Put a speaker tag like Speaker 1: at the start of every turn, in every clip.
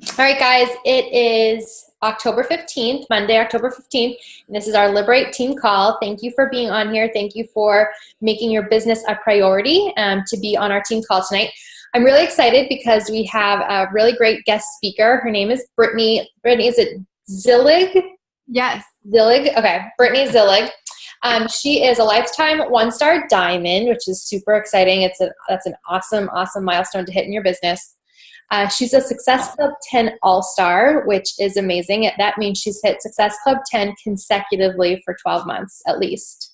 Speaker 1: All right, guys, it is October 15th, Monday, October 15th, and this is our Liberate Team call. Thank you for being on here. Thank you for making your business a priority to be on our team call tonight. I'm really excited because we have a really great guest speaker. Her name is Brittney. Brittney, is it Zillig?
Speaker 2: Yes.
Speaker 1: Zillig? Okay, Brittney Zillig. She is a lifetime one-star diamond, which is super exciting. That's an awesome milestone to hit in your business. She's a Success Club 10 All-Star, which is amazing. That means she's hit Success Club 10 consecutively for 12 months at least.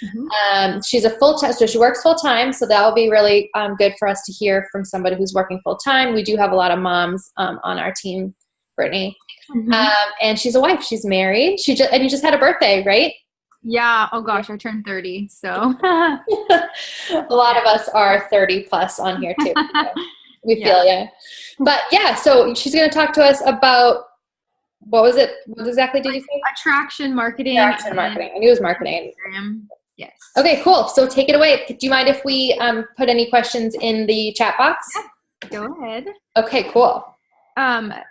Speaker 1: Mm-hmm. She's a full-time, so she works full-time, so that will be really good for us to hear from somebody who's working full-time. We do have a lot of moms on our team, Brittney. Mm-hmm. And she's a wife. She's married. And you just had a birthday, right?
Speaker 2: Yeah. Oh gosh, I turned 30. So
Speaker 1: a lot of us are 30 plus on here too. So we feel you. But yeah, so she's going to talk to us about, what was it? What exactly did you say?
Speaker 2: Attraction marketing.
Speaker 1: Attraction marketing. I knew it was marketing.
Speaker 2: Yes.
Speaker 1: Okay, cool. So take it away. Do you mind if we put any questions in the chat box?
Speaker 2: Yeah. Go ahead.
Speaker 1: Okay, cool.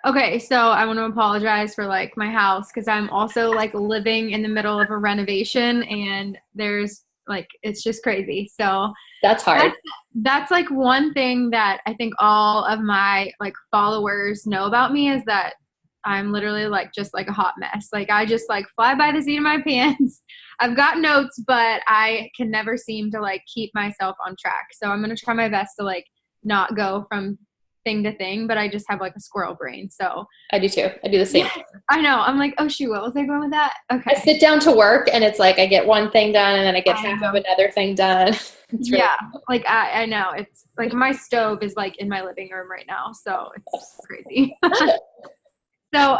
Speaker 2: Okay, so I want to apologize for my house because I'm also living in the middle of a renovation and there's it's just crazy. So
Speaker 1: that's hard.
Speaker 2: That's one thing that I think all of my followers know about me is that I'm literally just a hot mess. I just fly by the seat of my pants. I've got notes, but I can never seem to keep myself on track. So I'm going to try my best to not go from thing to thing, but I just have a squirrel brain. So
Speaker 1: I do too. I do the same.
Speaker 2: Yes, I know. I'm oh shoot, what was I going with that? Okay.
Speaker 1: I sit down to work and it's I get one thing done and then I get half of another thing done.
Speaker 2: Really cool. I know. It's my stove is in my living room right now. So it's crazy. So,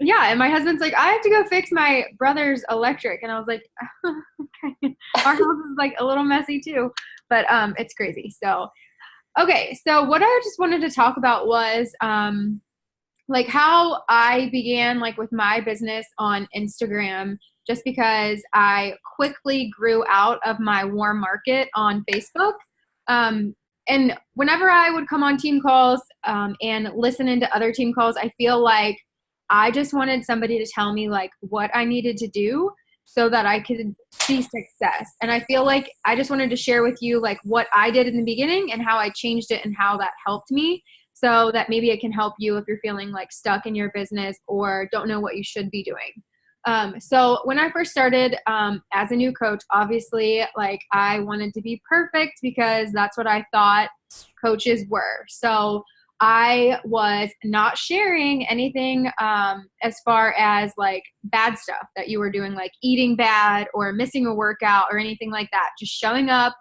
Speaker 2: yeah. And my husband's I have to go fix my brother's electric. And I was okay. Our house is a little messy too, but it's crazy. So, okay, so what I just wanted to talk about was how I began with my business on Instagram, just because I quickly grew out of my warm market on Facebook. And whenever I would come on team calls and listen into other team calls, I feel I just wanted somebody to tell me what I needed to do so that I could see success. And I feel I just wanted to share with you what I did in the beginning and how I changed it and how that helped me, so that maybe it can help you if you're feeling stuck in your business or don't know what you should be doing. So when I first started as a new coach, obviously I wanted to be perfect because that's what I thought coaches were. So I was not sharing anything as far as bad stuff that you were doing, eating bad or missing a workout or anything like that. Just showing up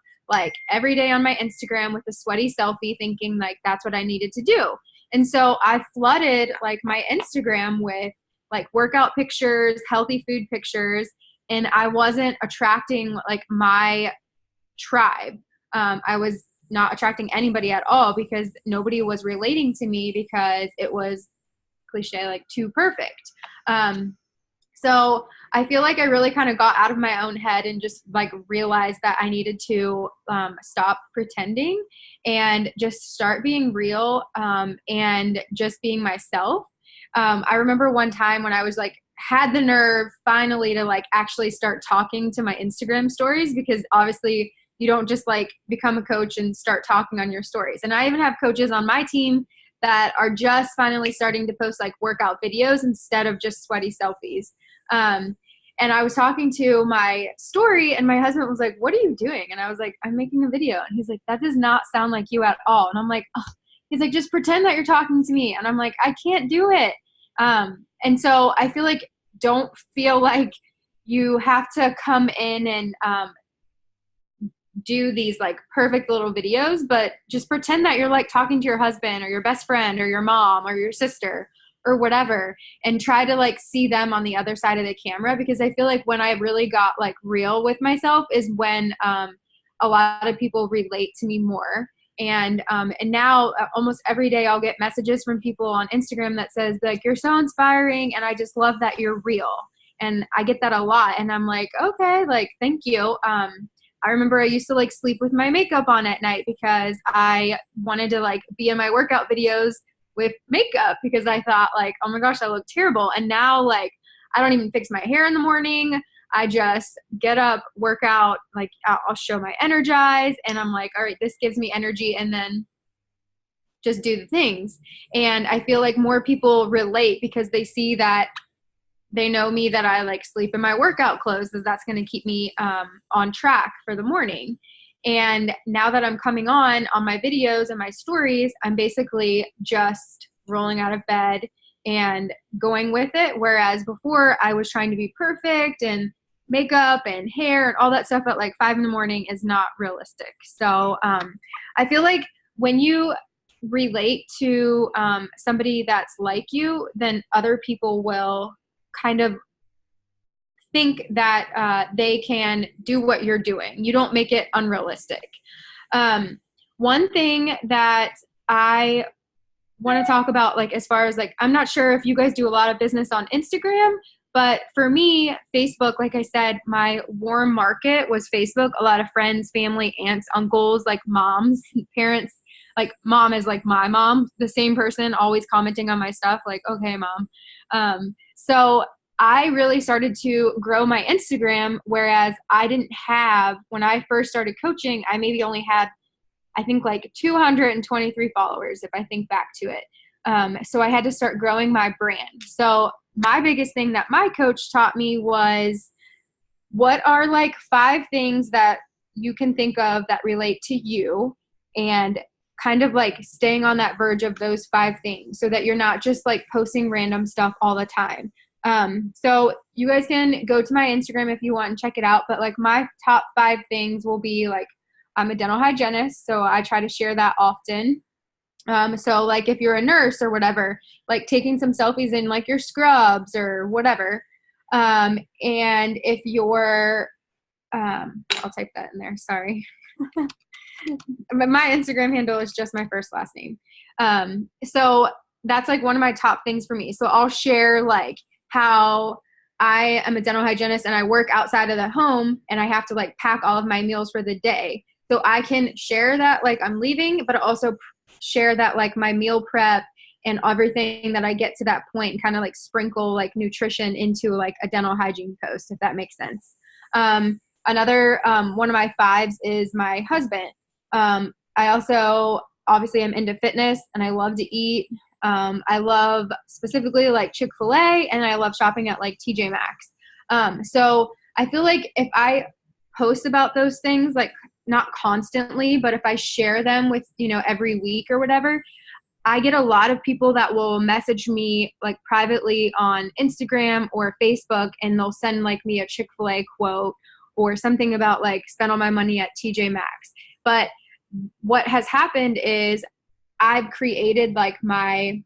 Speaker 2: every day on my Instagram with a sweaty selfie thinking that's what I needed to do. And so I flooded my Instagram with workout pictures, healthy food pictures, and I wasn't attracting my tribe. I was not attracting anybody at all because nobody was relating to me because it was cliche, too perfect. So I feel I really kind of got out of my own head and just realized that I needed to stop pretending and just start being real and just being myself. I remember one time when I was had the nerve finally to actually start talking to my Instagram stories, because obviously you don't just become a coach and start talking on your stories. And I even have coaches on my team that are just finally starting to post workout videos instead of just sweaty selfies. And I was talking to my story and my husband was what are you doing? And I was I'm making a video. And he's that does not sound like you at all. And I'm oh. He's just pretend that you're talking to me. And I'm I can't do it. And so I feel don't feel you have to come in and do these perfect little videos, but just pretend that you're talking to your husband or your best friend or your mom or your sister or whatever, and try to see them on the other side of the camera. Because I feel when I really got real with myself is when a lot of people relate to me more. And now almost every day I'll get messages from people on Instagram that says you're so inspiring and I just love that you're real. And I get that a lot. And I'm okay, thank you. I remember I used to sleep with my makeup on at night because I wanted to be in my workout videos with makeup because I thought like, oh my gosh, I look terrible. And now like, I don't even fix my hair in the morning. I just get up, work out, like I'll show my energize, and I'm like, all right, this gives me energy, and then just do the things. And I feel like more people relate because they see that they know me, that I like sleep in my workout clothes, because that's going to keep me on track for the morning. And now that I'm coming on my videos and my stories, I'm basically just rolling out of bed and going with it. Whereas before I was trying to be perfect, and makeup and hair and all that stuff at like 5 a.m. is not realistic. So I feel like when you relate to somebody that's like you, then other people will kind of think that they can do what you're doing. You don't make it unrealistic. One thing that I want to talk about, like, as far as like, I'm not sure if you guys do a lot of business on Instagram, but for me, Facebook, like I said, my warm market was Facebook. A lot of friends, family, aunts, uncles, like moms, parents, like mom is like my mom, the same person always commenting on my stuff, like, okay, mom. So I really started to grow my Instagram, whereas I didn't have, when I first started coaching, I maybe only had, I think like 223 followers if I think back to it. So I had to start growing my brand. So my biggest thing that my coach taught me was, what are like 5 things that you can think of that relate to you, and kind of like staying on that verge of those 5 things so that you're not just like posting random stuff all the time. So you guys can go to my Instagram if you want and check it out. But like my top 5 things will be like, I'm a dental hygienist, so I try to share that often. So like if you're a nurse or whatever, like taking some selfies in like your scrubs or whatever. And if you're, I'll type that in there, sorry. But my Instagram handle is just my first last name. So that's like one of my top things for me. So I'll share like how I am a dental hygienist and I work outside of the home, and I have to like pack all of my meals for the day. So I can share that like I'm leaving, but also share that like my meal prep and everything that I get to that point, and kind of like sprinkle like nutrition into like a dental hygiene post, if that makes sense. Another one of my 5s is my husband. I also obviously am into fitness and I love to eat. I love specifically like Chick-fil-A, and I love shopping at like TJ Maxx. So I feel like if I post about those things, like not constantly, but if I share them with, you know, every week or whatever, I get a lot of people that will message me like privately on Instagram or Facebook, and they'll send like me a Chick-fil-A quote or something about like spend all my money at TJ Maxx. But what has happened is I've created like my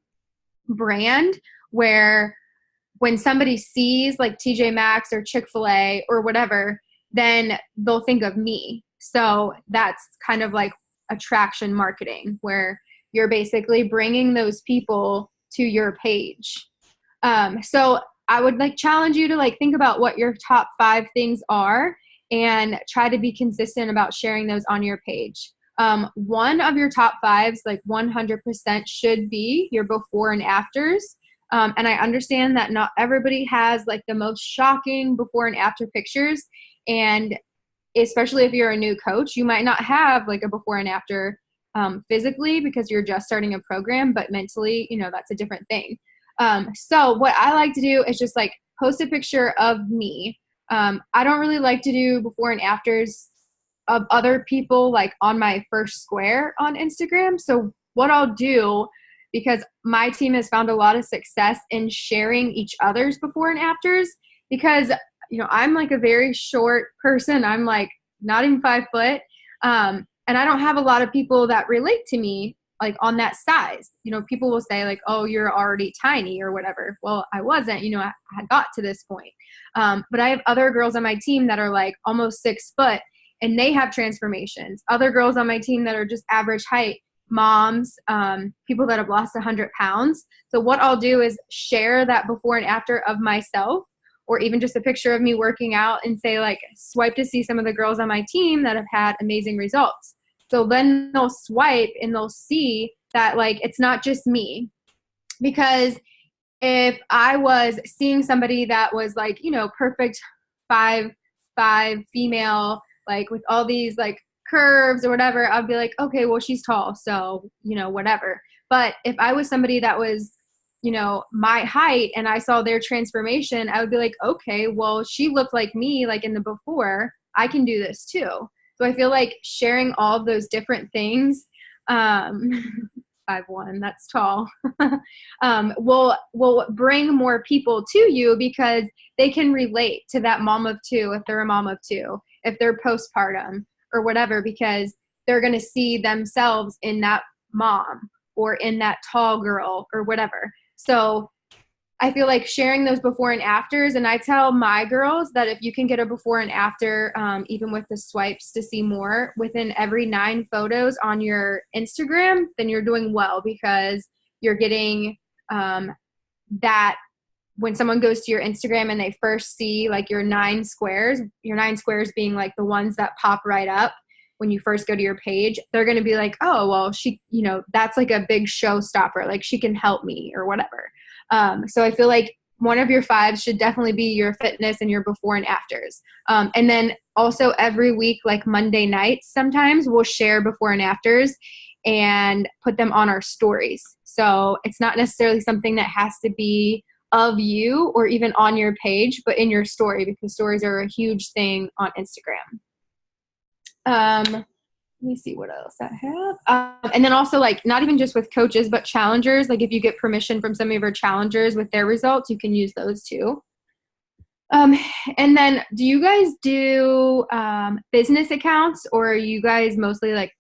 Speaker 2: brand where when somebody sees like TJ Maxx or Chick-fil-A or whatever, then they'll think of me. So that's kind of like attraction marketing, where you're basically bringing those people to your page. So I would like challenge you to like think about what your top 5 things are and try to be consistent about sharing those on your page. One of your top 5s, like 100% should be your before and afters. And I understand that not everybody has like the most shocking before and after pictures. And especially if you're a new coach, you might not have like a before and after physically because you're just starting a program, but mentally, you know, that's a different thing. So what I like to do is just like post a picture of me. I don't really like to do before and afters of other people like on my first square on Instagram. So what I'll do, because my team has found a lot of success in sharing each other's before and afters, because you know, I'm like a very short person. I'm like not even 5 foot. And I don't have a lot of people that relate to me like on that size. You know, people will say like, oh, you're already tiny or whatever. Well, I wasn't, you know, I had got to this point. But I have other girls on my team that are like almost 6 foot, and they have transformations. Other girls on my team that are just average height, moms, people that have lost 100 pounds. So what I'll do is share that before and after of myself, or even just a picture of me working out, and say like, swipe to see some of the girls on my team that have had amazing results. So then they'll swipe and they'll see that like, it's not just me. because if I was seeing somebody that was like, perfect 5'5" female, like with all these like curves or whatever, I'd be like, okay, well, she's tall, so, whatever. But if I was somebody that was, my height and I saw their transformation, I would be like, okay, well, she looked like me, like in the before, I can do this too. So I feel like sharing all of those different things, 5'1", that's tall, will bring more people to you because they can relate to that mom of two if they're a mom of two, if they're postpartum or whatever, because they're going to see themselves in that mom or in that tall girl or whatever. So I feel like sharing those before and afters, and I tell my girls that if you can get a before and after, even with the swipes to see more within every 9 photos on your Instagram, then you're doing well, because you're getting that when someone goes to your Instagram and they first see like your 9 squares being like the ones that pop right up when you first go to your page, they're going to be like, oh, well, she, that's like a big showstopper. Like she can help me or whatever. So I feel like one of your 5s should definitely be your fitness and your before and afters. And then also every week, like Monday nights, sometimes we'll share before and afters and put them on our stories. So it's not necessarily something that has to be of you or even on your page, but in your story, because stories are a huge thing on Instagram. Let me see what else I have. And then also, like, not even just with coaches, but challengers. Like if you get permission from some of your challengers with their results, you can use those too. And then do you guys do business accounts, or are you guys mostly like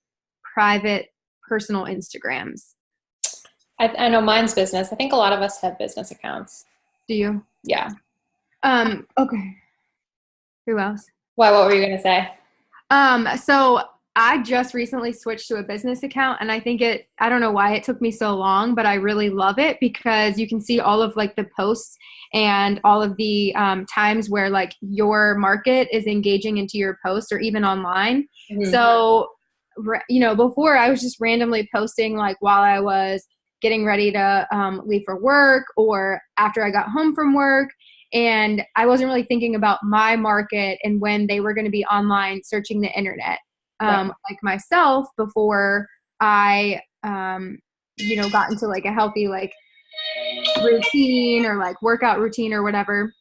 Speaker 2: private personal Instagrams?
Speaker 1: I know mine's business. I think a lot of us have business accounts.
Speaker 2: Do you?
Speaker 1: Yeah.
Speaker 2: Okay. Who else?
Speaker 1: Why? What were you going to say?
Speaker 2: So I just recently switched to a business account, and I think I don't know why it took me so long, but I really love it because you can see all of like the posts and all of the times where like your market is engaging into your post or even online. Mm-hmm. So, before I was just randomly posting like while I was getting ready to leave for work or after I got home from work. And I wasn't really thinking about my market and when they were going to be online searching the internet. Right. Like myself, before I, got into like a healthy like routine or like workout routine or whatever,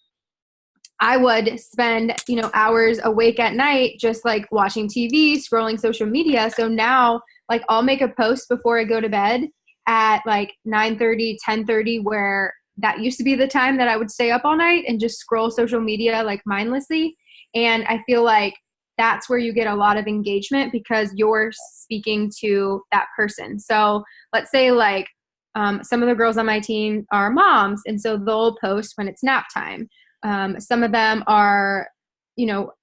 Speaker 2: I would spend, hours awake at night just like watching TV, scrolling social media. So now like I'll make a post before I go to bed at like 9:30, 10:30, where that used to be the time that I would stay up all night and just scroll social media like mindlessly. And I feel like that's where you get a lot of engagement because you're speaking to that person. So let's say like some of the girls on my team are moms, and so they'll post when it's nap time. Some of them are,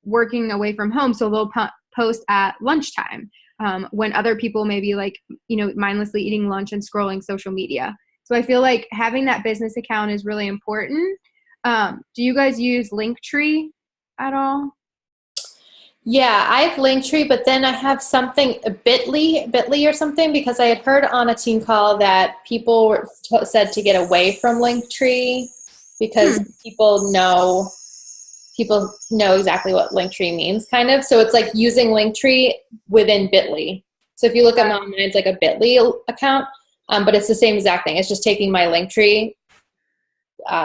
Speaker 2: working away from home, so they'll post at lunchtime when other people may be like, mindlessly eating lunch and scrolling social media. So I feel like having that business account is really important. Do you guys use Linktree at all?
Speaker 1: Yeah, I have Linktree, but then I have something, Bitly or something, because I had heard on a team call that people said to get away from Linktree because people know exactly what Linktree means, kind of. So it's like using Linktree within Bitly. So if you look at mine, it's like a Bitly account. But it's the same exact thing. It's just taking my Linktree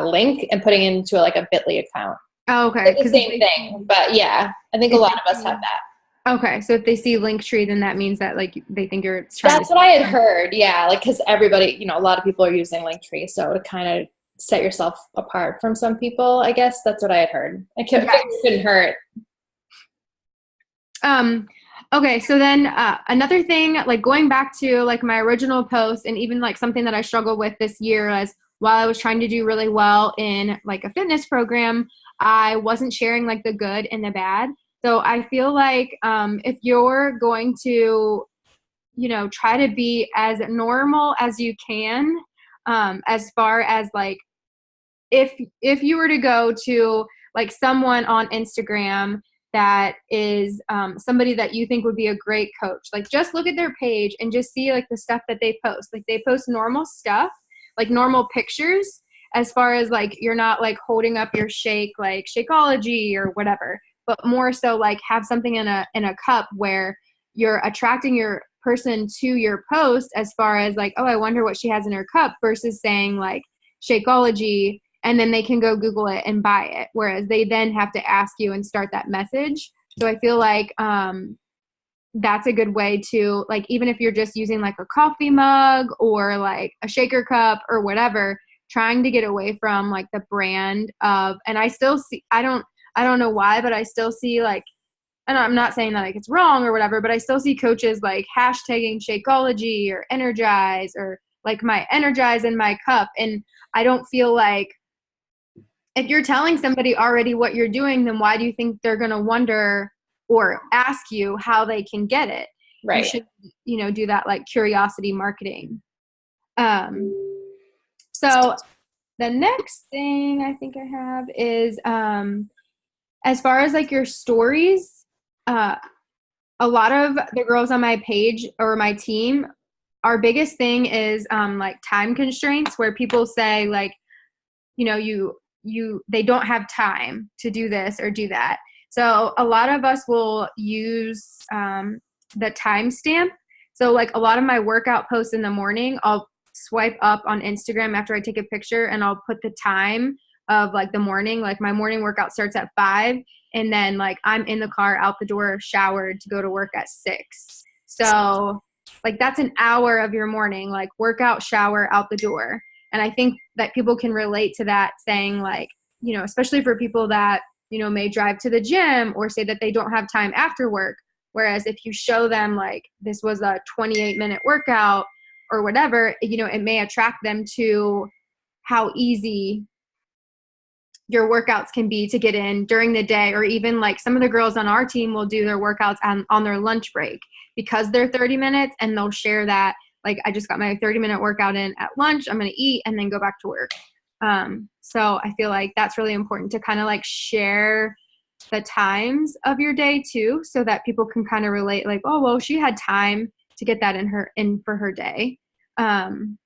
Speaker 1: link and putting it into like a Bitly account.
Speaker 2: Oh, okay.
Speaker 1: It's the same thing, but yeah, I think a lot of us have that.
Speaker 2: Okay, so if they see Linktree, then that means that like they think you're
Speaker 1: trying. That's what I had heard. Yeah, like because everybody, a lot of people are using Linktree, so to kind of set yourself apart from some people, I guess that's what I had heard. It couldn't hurt.
Speaker 2: Okay, so then another thing, like going back to like my original post, and even like something that I struggled with this year is while I was trying to do really well in like a fitness program, I wasn't sharing like the good and the bad. So I feel like if you're going to, try to be as normal as you can, as far as like if you were to go to like someone on Instagram that is somebody that you think would be a great coach, like just look at their page and just see like the stuff that they post. Like they post normal stuff, like normal pictures, as far as like you're not like holding up your shake like Shakeology or whatever, but more so like have something in a cup where you're attracting your person to your post, as far as like, oh, I wonder what she has in her cup, versus saying like Shakeology, and then they can go Google it and buy it, whereas they then have to ask you and start that message. So I feel like that's a good way to, like, even if you're just using like a coffee mug or like a shaker cup or whatever, trying to get away from like the brand of, and I still see, I don't know why, but I still see like, and I'm not saying that like it's wrong or whatever, but I still see coaches like hashtagging Shakeology or Energize, or like my Energize in my cup. And I don't feel like, if you're telling somebody already what you're doing, then why do you think they're going to wonder or ask you how they can get it?
Speaker 1: Right.
Speaker 2: You should, do that like curiosity marketing. So the next thing I think I have is, as far as like your stories, a lot of the girls on my page or my team, our biggest thing is like time constraints, where people say like, they don't have time to do this or do that. So a lot of us will use the timestamp. So like a lot of my workout posts in the morning, I'll swipe up on Instagram after I take a picture, and I'll put the time of like the morning. Like my morning workout starts at 5, and then like I'm in the car out the door, showered to go to work at 6. So like that's an hour of your morning, like workout, shower, out the door. And I think that people can relate to that, saying like, especially for people that, may drive to the gym or say that they don't have time after work. Whereas if you show them like this was a 28-minute workout or whatever, it may attract them to how easy your workouts can be to get in during the day. Or even like some of the girls on our team will do their workouts on their lunch break, because they're 30 minutes, and they'll share that. Like, I just got my 30-minute workout in at lunch. I'm going to eat and then go back to work. So I feel like that's really important to kind of like share the times of your day too, so that people can kind of relate, like, oh, well, she had time to get that in for her day. And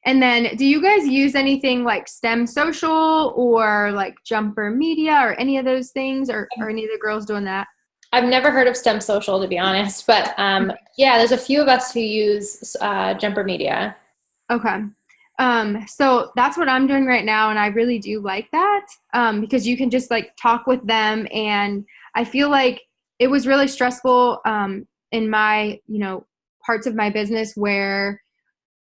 Speaker 2: then do you guys use anything like STEM Social or like Jumper Media or any of those things, or any of the girls doing that?
Speaker 1: I've never heard of STEM Social, to be honest, but yeah, there's a few of us who use Jumper Media.
Speaker 2: Okay. So that's what I'm doing right now, and I really do like that, because you can just like talk with them. And I feel like it was really stressful in my, parts of my business where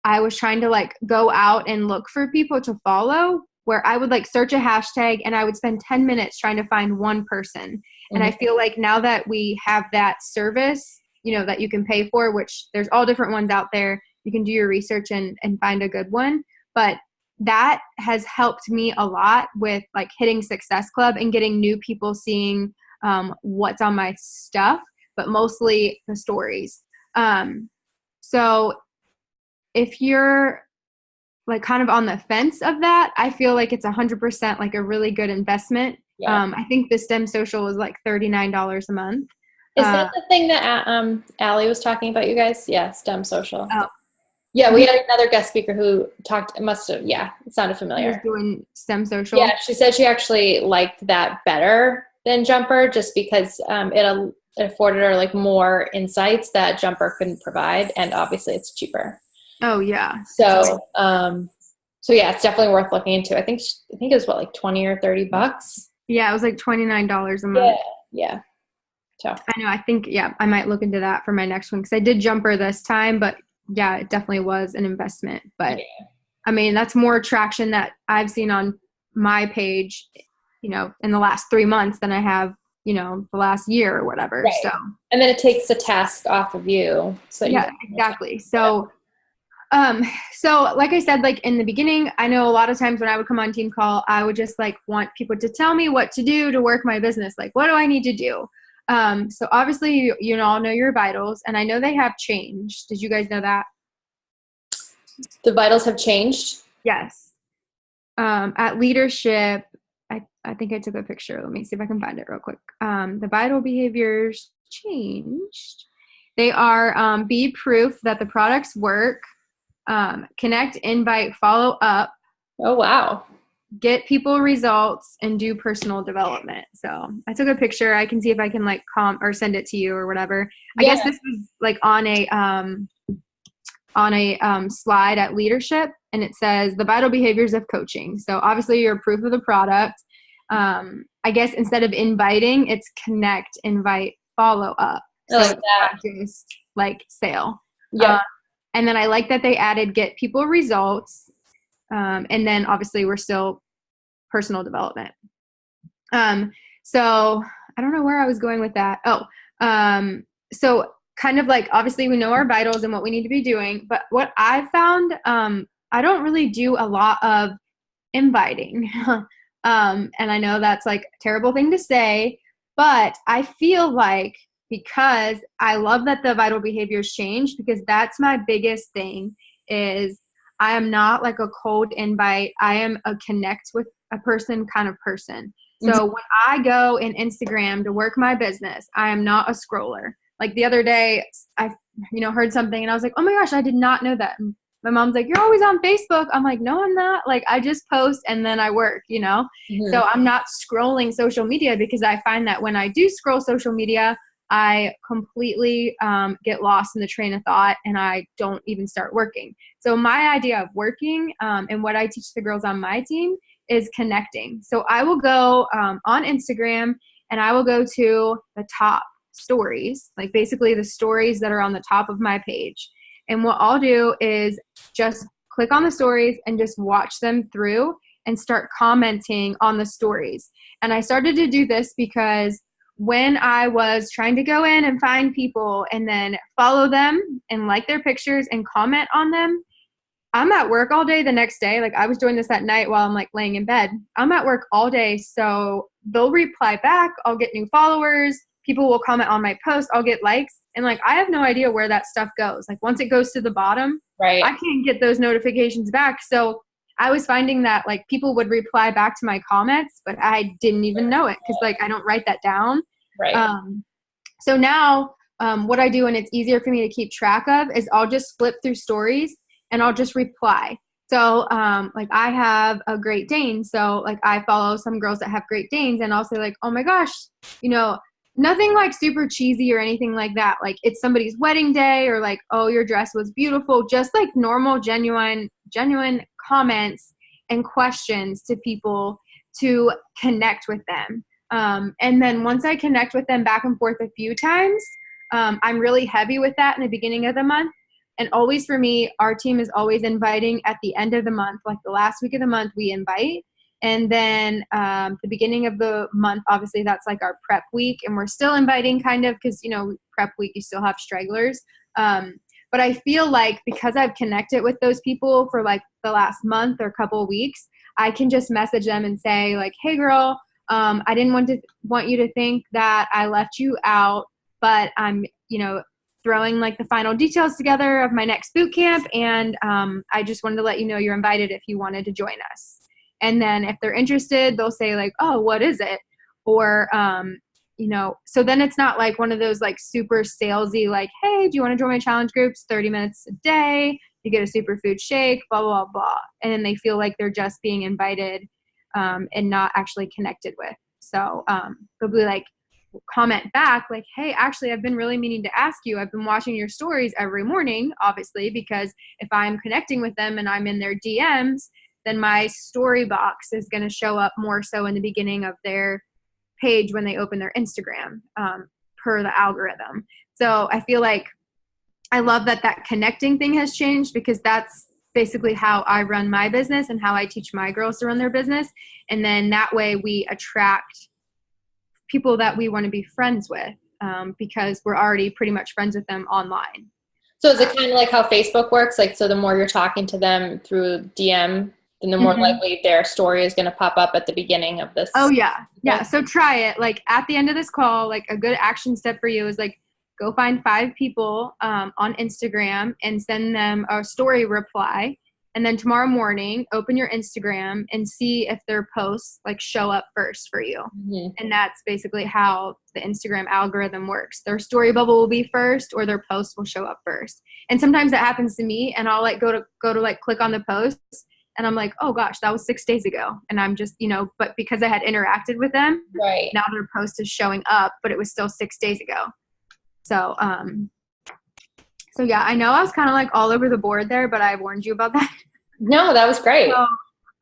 Speaker 2: I was trying to like go out and look for people to follow, where I would like search a hashtag and I would spend 10 minutes trying to find one person. Mm-hmm. And I feel like now that we have that service, that you can pay for, which there's all different ones out there, you can do your research and find a good one. But that has helped me a lot with like hitting Success Club and getting new people seeing what's on my stuff, but mostly the stories. So if you're like kind of on the fence of that, I feel like it's 100% like a really good investment. Yeah. I think the STEM Social was like $39 a month.
Speaker 1: Is that the thing that Allie was talking about, you guys? Yeah, STEM Social.
Speaker 2: Oh.
Speaker 1: Yeah, we had another guest speaker who talked, it sounded familiar.
Speaker 2: She was doing STEM Social?
Speaker 1: Yeah, she said she actually liked that better than Jumper, just because it afforded her like more insights that Jumper couldn't provide, and obviously it's cheaper.
Speaker 2: Oh yeah.
Speaker 1: So yeah, it's definitely worth looking into. I think it was like $20 or $30.
Speaker 2: Yeah, it was like $29 a month.
Speaker 1: Yeah. So
Speaker 2: I know. I think I might look into that for my next one, because I did Jumper this time, but yeah, it definitely was an investment. But I mean, that's more traction that I've seen on my page, in the last 3 months than I have, the last year or whatever. Right. So,
Speaker 1: and then it takes the task off of you. So
Speaker 2: exactly. So, so like I said, like in the beginning, I know a lot of times when I would come on team call, I would just like want people to tell me what to do to work my business. Like, what do I need to do? So obviously, you all know your vitals, and I know they have changed. Did you guys know that?
Speaker 1: The vitals have changed?
Speaker 2: Yes. At leadership, I think I took a picture. Let me see if I can find it real quick. The vital behaviors changed. They are be proof that the products work, connect, invite, follow up,
Speaker 1: Oh, wow.
Speaker 2: get people results, and do personal development. So I took a picture. I can see if I can like or send it to you or whatever. I guess this was like on a slide at leadership, and it says the vital behaviors of coaching. So obviously you're proof of the product. I guess instead of inviting, it's connect, invite, follow up. So
Speaker 1: I like that.
Speaker 2: not just like sale.
Speaker 1: Yeah.
Speaker 2: And then I like that they added get people results. And then obviously we're still personal development. So I don't know where I was going with that. So kind of like, obviously we know our vitals and what we need to be doing, but what I found, I don't really do a lot of inviting. And I know that's like a terrible thing to say, but I feel like because I love that the vital behaviors changed, because that's my biggest thing is I am not like a cold invite. I am a connect with a person kind of person. So when I go in Instagram to work my business, I am not a scroller. Like the other day, I heard something and I was like, oh my gosh, I did not know that. And my mom's like, you're always on Facebook. I'm like, no, I'm not. Like I just post and then I work, So I'm not scrolling social media, because I find that when I do scroll social media, I completely get lost in the train of thought and I don't even start working. So my idea of working and what I teach the girls on my team is connecting. So I will go on Instagram and I will go to the top stories, like basically the stories that are on the top of my page. And what I'll do is just click on the stories and just watch them through and start commenting on the stories. And I started to do this because when I was trying to go in and find people and then follow them and like their pictures and comment on them, I'm at work all day the next day. Like I was doing this at night while I'm like laying in bed. I'm at work all day. So they'll reply back. I'll get new followers. People will comment on my post. I'll get likes. And like, I have no idea where that stuff goes. Like once it goes to the bottom,
Speaker 1: right,
Speaker 2: I can't get those notifications back. So I was finding that like people would reply back to my comments, but I didn't even know it because like I don't write that down.
Speaker 1: Right.
Speaker 2: So now what I do, and it's easier for me to keep track of, is I'll just flip through stories and I'll just reply. So like I have a Great Dane. So like I follow some girls that have Great Danes and I'll say like, oh my gosh, nothing like super cheesy or anything like that. Like it's somebody's wedding day or like, oh, your dress was beautiful. Just like normal, genuine comments and questions to people to connect with them. And then once I connect with them back and forth a few times, I'm really heavy with that in the beginning of the month. And always for me, our team is always inviting at the end of the month, like the last week of the month, we invite. And then the beginning of the month, obviously that's like our prep week. And we're still inviting kind of because, prep week, you still have stragglers. But I feel like because I've connected with those people for like the last month or couple of weeks, I can just message them and say like, hey girl, I didn't want you to think that I left you out, but I'm, throwing like the final details together of my next boot camp. And I just wanted to let you know you're invited if you wanted to join us. And then if they're interested, they'll say like, oh, what is it? Or, so then it's not like one of those like super salesy, like, hey, do you want to join my challenge groups? 30 minutes a day, you get a superfood shake, blah, blah, blah. And then they feel like they're just being invited and not actually connected with. So they'll be like, comment back like, hey, actually, I've been really meaning to ask you. I've been watching your stories every morning, obviously, because if I'm connecting with them and I'm in their DMs, then my story box is going to show up more so in the beginning of their page when they open their Instagram per the algorithm. So I feel like I love that connecting thing has changed, because that's basically how I run my business and how I teach my girls to run their business. And then that way we attract people that we want to be friends with because we're already pretty much friends with them online.
Speaker 1: So is it kind of like how Facebook works? Like, so the more you're talking to them through DM, then the more likely their story is going to pop up at the beginning of this.
Speaker 2: Oh, yeah. Yeah. So try it. Like at the end of this call, like a good action step for you is like, go find 5 people on Instagram and send them a story reply. And then tomorrow morning, open your Instagram and see if their posts like show up first for you.
Speaker 1: Mm-hmm.
Speaker 2: And that's basically how the Instagram algorithm works. Their story bubble will be first, or their post will show up first. And sometimes that happens to me, and I'll like go to like click on the post, and I'm like, oh gosh, that was 6 days ago. And I'm just, but because I had interacted with them,
Speaker 1: right
Speaker 2: now their post is showing up, but it was still 6 days ago. So, so yeah, I know I was kind of like all over the board there, but I warned you about that.
Speaker 1: No, that was great.
Speaker 2: So,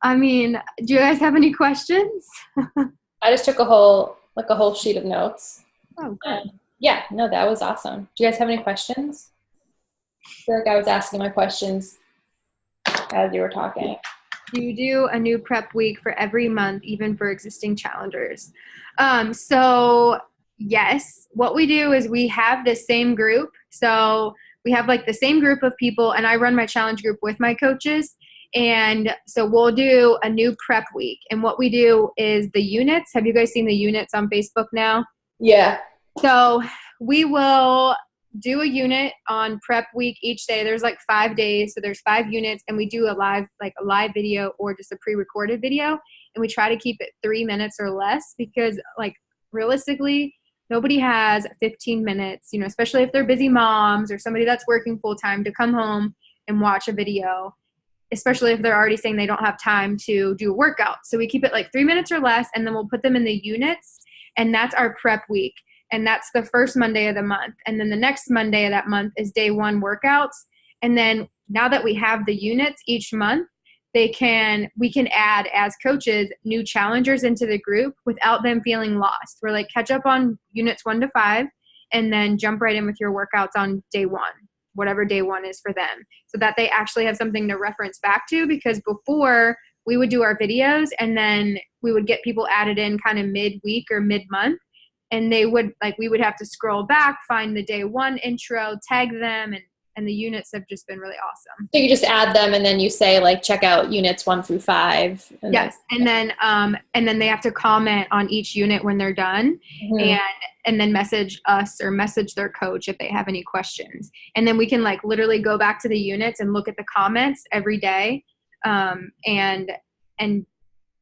Speaker 2: I mean, do you guys have any questions?
Speaker 1: I just took a whole sheet of notes.
Speaker 2: Oh, good.
Speaker 1: Yeah, no, that was awesome. Do you guys have any questions? I feel like I was asking my questions as you were talking.
Speaker 2: Do you do a new prep week for every month, even for existing challengers? So yes, what we do is we have the same group. So we have like the same group of people, and I run my challenge group with my coaches. And so we'll do a new prep week. And what we do is the units. Have you guys seen the units on Facebook now?
Speaker 1: Yeah.
Speaker 2: So we will do a unit on prep week each day. There's like 5 days. So there's 5 units, and we do a live video or just a pre-recorded video. And we try to keep it 3 minutes or less, because like realistically, nobody has 15 minutes, especially if they're busy moms or somebody that's working full time, to come home and watch a video, especially if they're already saying they don't have time to do a workout. So we keep it like 3 minutes or less, and then we'll put them in the units, and that's our prep week. And that's the first Monday of the month. And then the next Monday of that month is day 1 workouts. And then now that we have the units each month, we can add, as coaches, new challengers into the group without them feeling lost. We're like, catch up on units 1 to 5, and then jump right in with your workouts on day 1, whatever day 1 is for them, so that they actually have something to reference back to. Because before, we would do our videos, and then we would get people added in kind of mid-week or mid-month, and we would have to scroll back, find the day 1 intro, tag them, and the units have just been really awesome.
Speaker 1: So you just add them, and then you say like, check out units 1 through 5.
Speaker 2: Yes. And then they have to comment on each unit when they're done,
Speaker 1: Mm-hmm.
Speaker 2: and then message us or message their coach if they have any questions. And then we can like literally go back to the units and look at the comments every day, and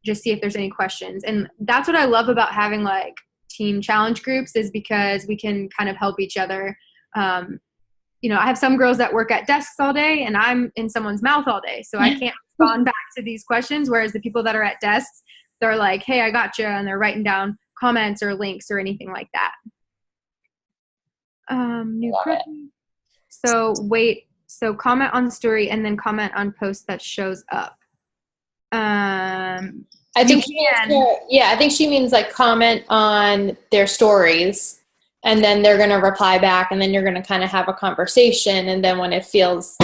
Speaker 2: just see if there's any questions. And that's what I love about having like team challenge groups, is because we can kind of help each other. I have some girls that work at desks all day, and I'm in someone's mouth all day, so I can't respond back to these questions. Whereas the people that are at desks, they're like, hey, I got you, and they're writing down comments or links or anything like that. New prep. So comment on story, and then comment on post that shows up.
Speaker 1: I think she means like comment on their stories, and then they're going to reply back, and then you're going to kind of have a conversation. And then when it feels,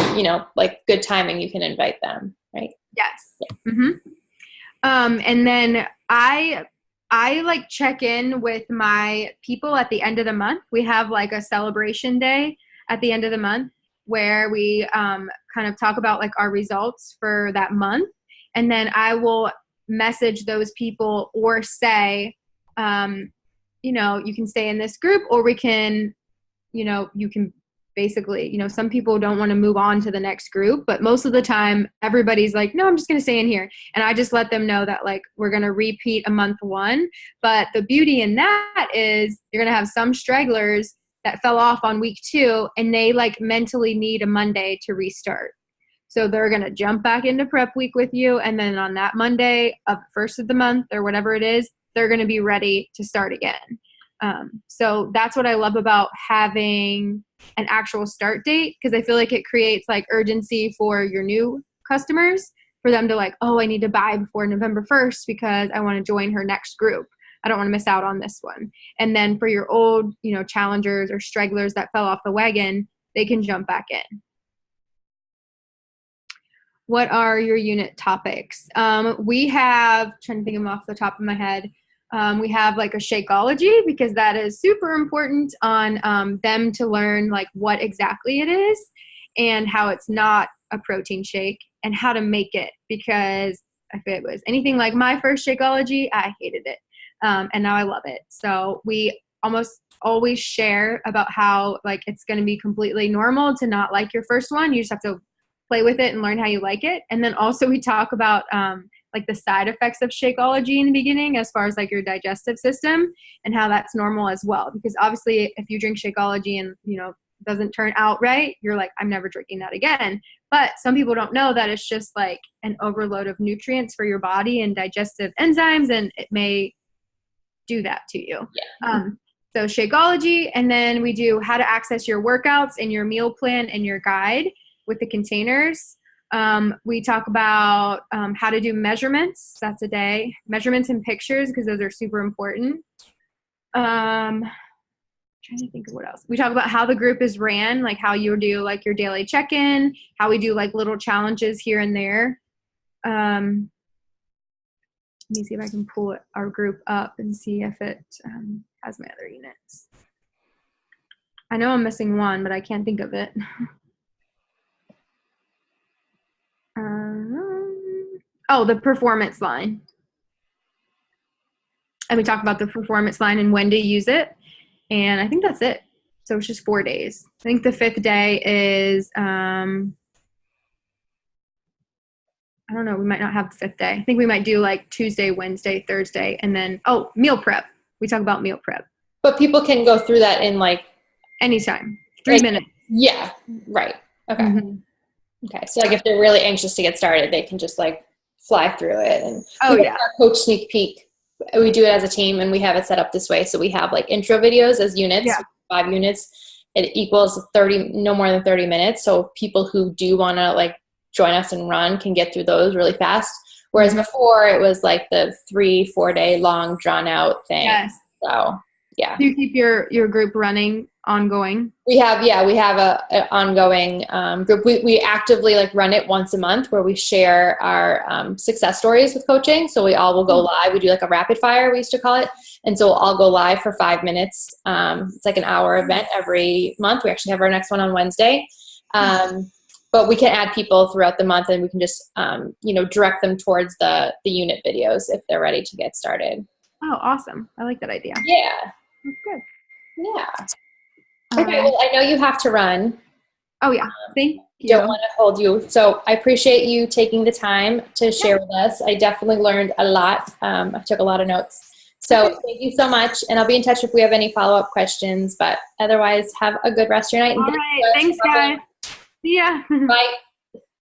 Speaker 1: like good timing, you can invite them, right?
Speaker 2: Yes. Yeah. Mm-hmm. And then I like check in with my people at the end of the month. We have like a celebration day at the end of the month where we kind of talk about like our results for that month. And then I will message those people or say, you can stay in this group, or we can, you can basically, some people don't want to move on to the next group, but most of the time everybody's like, no, I'm just going to stay in here. And I just let them know that like, we're going to repeat a month 1. But the beauty in that is you're going to have some stragglers that fell off on week 2, and they like mentally need a Monday to restart. So they're going to jump back into prep week with you. And then on that Monday of first of the month or whatever it is, they're going to be ready to start again. So that's what I love about having an actual start date, because I feel like it creates like urgency for your new customers, for them to like, oh, I need to buy before November 1st because I want to join her next group. I don't want to miss out on this one. And then for your old, challengers or stragglers that fell off the wagon, they can jump back in. What are your unit topics? We have, trying to think of them off the top of my head, we have like a Shakeology, because that is super important on them to learn like what exactly it is and how it's not a protein shake and how to make it, because if it was anything like my first Shakeology, I hated it. And now I love it. So we almost always share about how like it's going to be completely normal to not like your first one. You just have to play with it and learn how you like it. And then also we talk about like the side effects of Shakeology in the beginning, as far as like your digestive system and how that's normal as well. Because obviously if you drink Shakeology and, you know, doesn't turn out right, you're like, I'm never drinking that again. But some people don't know that it's just like an overload of nutrients for your body and digestive enzymes, and it may do that to you.
Speaker 1: Yeah.
Speaker 2: So Shakeology, and then we do how to access your workouts and your meal plan and your guide with the containers. We talk about how to do measurements. That's a day. Measurements and pictures, because those are super important. Trying to think of what else. We talk about how the group is ran, like how you do like your daily check-in, how we do like little challenges here and there. Let me see if I can pull our group up and see if it has my other units. I know I'm missing one, but I can't think of it. Oh, the performance line. And we talk about the performance line and when to use it. And I think that's it. So it's just 4 days. I think the 5th day is, I don't know, we might not have the 5th day. I think we might do like Tuesday, Wednesday, Thursday, and then, meal prep. We talk about meal prep.
Speaker 1: But people can go through that in like
Speaker 2: anytime. 3 minutes.
Speaker 1: Yeah, right. Okay.
Speaker 2: Mm-hmm.
Speaker 1: Okay. So like if they're really anxious to get started, they can just like fly through it. And
Speaker 2: yeah.
Speaker 1: Coach sneak peek. We do it as a team and we have it set up this way. So we have like intro videos as units, 5 units. It equals 30, no more than 30 minutes. So people who do want to like join us and run can get through those really fast. Whereas before it was like the 3-4 day long drawn out thing.
Speaker 2: Yes.
Speaker 1: So yeah.
Speaker 2: Do you keep your group running ongoing?
Speaker 1: We have a ongoing group. We actively like run it once a month where we share our success stories with coaching. So we all will go live. We do like a rapid fire, we used to call it. And so we'll all go live for 5 minutes. It's like an hour event every month. We actually have our next one on Wednesday. But we can add people throughout the month and we can just, direct them towards the unit videos if they're ready to get started.
Speaker 2: Oh, awesome. I like that idea.
Speaker 1: Yeah.
Speaker 2: That's good.
Speaker 1: Yeah. Okay, well, I know you have to run.
Speaker 2: Oh, yeah. Thank you.
Speaker 1: Don't want to hold you. So I appreciate you taking the time to share with us. I definitely learned a lot. I took a lot of notes. So thank you so much. And I'll be in touch if we have any follow-up questions. But otherwise, have a good rest of your night.
Speaker 2: All right. Thanks, guys. See ya.
Speaker 1: Bye.